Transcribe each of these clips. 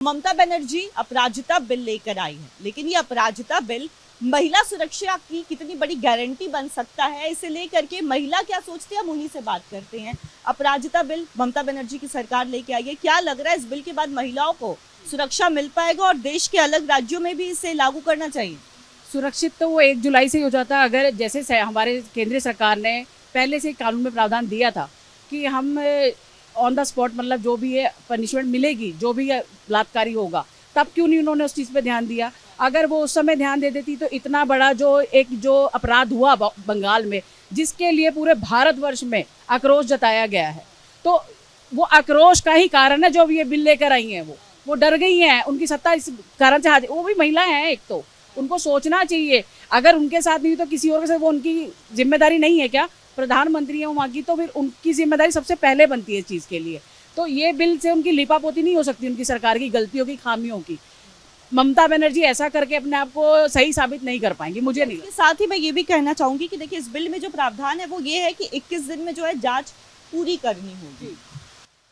ममता बनर्जी अपराजिता bill लेकर आई है, लेकिन ये अपराजिता बिल महिला सुरक्षा की कितनी बड़ी गारंटी बन सकता है, इसे लेकर के महिला क्या सोचती है, हम उन्हीं से बात करते हैं। अपराजिता बिल ममता बनर्जी की सरकार लेके आई है, क्या लग रहा है इस बिल के बाद महिलाओं को सुरक्षा मिल पाएगा और देश के अलग राज्यों में भी इसे लागू करना चाहिए? सुरक्षित तो वो 1 जुलाई से ही हो जाता है, अगर जैसे हमारे केंद्रीय सरकार ने पहले से कानून में प्रावधान दिया था कि हम ऑन द स्पॉट, मतलब जो भी है पनिशमेंट मिलेगी, जो भी बलात्कारी होगा, तब क्यों नहीं उन्होंने उस चीज़ पे ध्यान दिया। अगर वो उस समय ध्यान दे देती तो इतना बड़ा जो अपराध हुआ बंगाल में, जिसके लिए पूरे भारतवर्ष में आक्रोश जताया गया है, तो वो आक्रोश का ही कारण है जो ये बिल लेकर आई हैं। वो डर गई हैं, उनकी सत्ता इस कारण से वो भी महिलाएं हैं, एक तो उनको सोचना चाहिए, अगर उनके साथ नहीं तो किसी और के साथ, वो उनकी जिम्मेदारी नहीं है क्या? प्रधानमंत्री है वहाँ की, तो फिर उनकी जिम्मेदारी सबसे पहले बनती है इस चीज़ के लिए। तो ये बिल से उनकी लिपापोती नहीं हो सकती, उनकी सरकार की गलतियों की, खामियों की। ममता बनर्जी ऐसा करके अपने आप को सही साबित नहीं कर पाएंगी, मुझे नहीं। इसके साथ ही मैं ये भी कहना चाहूंगी कि देखिए, इस बिल में जो प्रावधान है वो ये है कि 21 दिन में जो है जांच पूरी करनी होगी।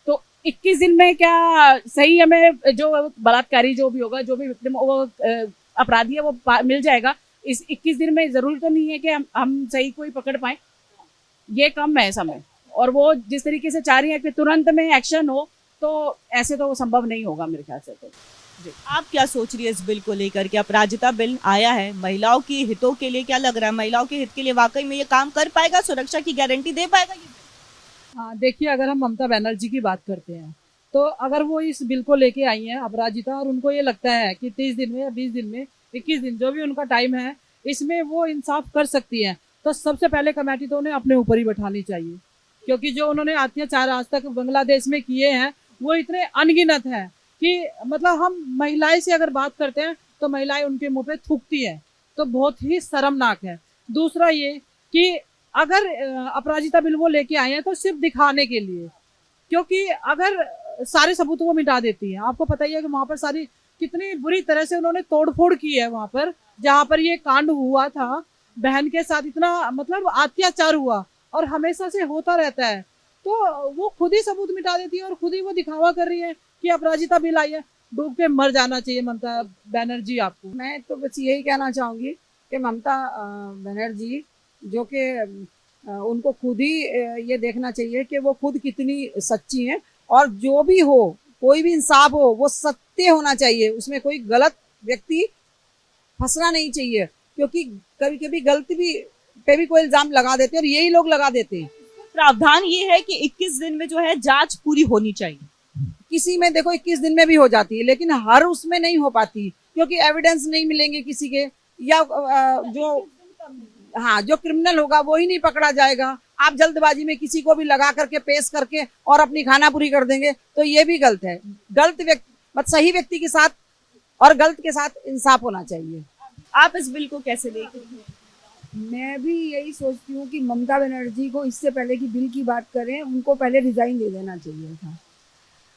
तो 21 दिन में क्या सही हमें जो बलात्कारी जो भी होगा, जो भी विक्टिम वो अपराधी है, वो मिल जाएगा इस 21 दिन में? जरूरी तो नहीं है कि हम सही कोई पकड़ पाए, ये कम है समय। और वो जिस तरीके से चाह रही है कि तुरंत में एक्शन हो, तो ऐसे तो वो संभव नहीं होगा मेरे ख्याल से। तो जी, आप क्या सोच रही है इस बिल को लेकर के? अपराजिता बिल आया है, महिलाओं के हितों के लिए क्या लग रहा है, महिलाओं के हित के लिए वाकई में ये काम कर पाएगा, सुरक्षा की गारंटी दे पाएगा ये? हाँ, देखिए, अगर हम ममता बनर्जी की बात करते हैं तो अगर वो इस बिल को लेके आई हैं अपराजिता, और उनको ये लगता है कि 30 दिन में या 20 दिन में, 21 दिन, जो भी उनका टाइम है, इसमें वो इंसाफ कर सकती हैं, तो सबसे पहले कमेटी तो उन्हें अपने ऊपर ही बैठानी चाहिए, क्योंकि जो उन्होंने अत्याचार आज तक बांग्लादेश में किए हैं वो इतने अनगिनत हैं कि मतलब हम महिलाएं से अगर बात करते हैं तो महिलाएं उनके मुंह पे थूकती हैं, तो बहुत ही शर्मनाक है। दूसरा ये कि अगर अपराजिता बिल वो लेके आए हैं तो सिर्फ दिखाने के लिए, क्योंकि अगर सारे सबूत वो मिटा देती है, आपको पता ही है कि वहां पर सारी कितनी बुरी तरह से उन्होंने तोड़फोड़ की है, वहां पर जहां पर ये कांड हुआ था, बहन के साथ इतना मतलब अत्याचार हुआ और हमेशा से होता रहता है, तो वो खुद ही सबूत मिटा देती है और खुद ही वो दिखावा कर रही है कि अपराजिता बिल आई है। डूब के मर जाना चाहिए ममता बनर्जी आपको। मैं तो बस यही कहना चाहूँगी कि ममता बनर्जी, जो कि उनको खुद ही ये देखना चाहिए कि वो खुद कितनी सच्ची हैं, और जो भी हो, कोई भी इंसाफ हो, वो सत्य होना चाहिए, उसमें कोई गलत व्यक्ति फंसना नहीं चाहिए, क्योंकि कभी कभी गलती भी पे भी कोई इल्जाम लगा देते हैं और यही लोग लगा देते हैं। प्रावधान ये है कि 21 दिन में जो है जांच पूरी होनी चाहिए। किसी में देखो 21 दिन में भी हो जाती है, लेकिन हर उसमें नहीं हो पाती, क्योंकि एविडेंस नहीं मिलेंगे किसी के, या जो क्रिमिनल होगा वो ही नहीं पकड़ा जाएगा। आप जल्दबाजी में किसी को भी लगा करके पेश करके और अपनी खानापुरी कर देंगे, तो ये भी गलत है। गलत व्यक्ति, मतलब सही व्यक्ति के साथ और गलत के साथ इंसाफ होना चाहिए। आप इस बिल को कैसे देखते हैं? मैं भी यही सोचती हूँ कि ममता बनर्जी को, इससे पहले कि बिल की बात करें, उनको पहले रिजाइन दे देना चाहिए था,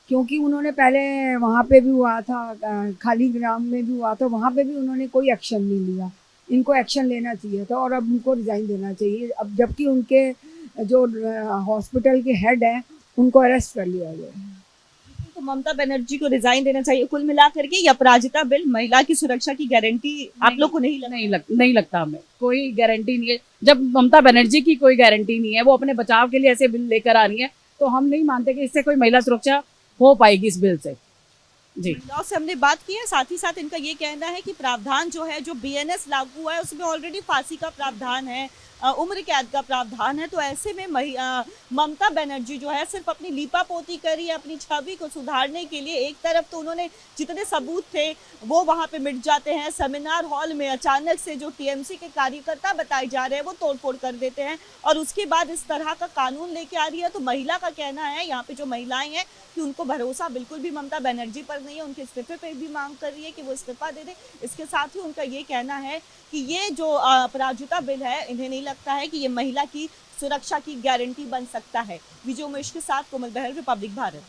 क्योंकि उन्होंने पहले वहाँ पे भी हुआ था, खाली ग्राम में भी हुआ था, वहाँ पे भी उन्होंने कोई एक्शन नहीं लिया। इनको एक्शन लेना चाहिए था और अब उनको रिजाइन देना चाहिए। अब जबकि उनके जो हॉस्पिटल के हेड हैं उनको अरेस्ट कर लिया गया है। तो ममता बनर्जी को रिजाइन देना चाहिए। कुल मिलाकर के ये अपराजिता बिल महिला की सुरक्षा की गारंटी आप लोग को नहीं लगता हमें, कोई गारंटी नहीं है। जब ममता बनर्जी की कोई गारंटी नहीं है, वो अपने बचाव के लिए ऐसे बिल लेकर आ रही है, तो हम नहीं मानते कि इससे कोई महिला सुरक्षा हो पाएगी इस बिल से। जी, महिलाओं से हमने बात की है, साथ ही साथ इनका ये कहना है कि प्रावधान जो है, जो बीएनएस लागू हुआ है, उसमें ऑलरेडी फांसी का प्रावधान है, उम्र कैद का प्रावधान है। तो ऐसे में ममता बनर्जी जो है सिर्फ अपनी लीपापोती करी है, अपनी छवि को सुधारने के लिए। एक तरफ तो उन्होंने जितने सबूत थे वो वहां पे मिट जाते हैं, सेमिनार हॉल में अचानक से जो टीएमसी के कार्यकर्ता बताए जा रहे हैं वो तोड़फोड़ कर देते हैं, और उसके बाद इस तरह का कानून लेके आ रही है। तो महिला का कहना है, यहाँ पे जो महिलाएं हैं, कि उनको भरोसा बिल्कुल भी ममता बनर्जी पर नहीं है, उनके इस्तीफे पर भी मांग कर रही है कि वो इस्तीफा दे दे। इसके साथ ही उनका ये कहना है कि ये जो अपराजिता बिल है, इन्हें नहीं लगता है कि ये महिला की सुरक्षा की गारंटी बन सकता है। विजय उमेश के साथ कोमल बहल, रिपब्लिक भारत।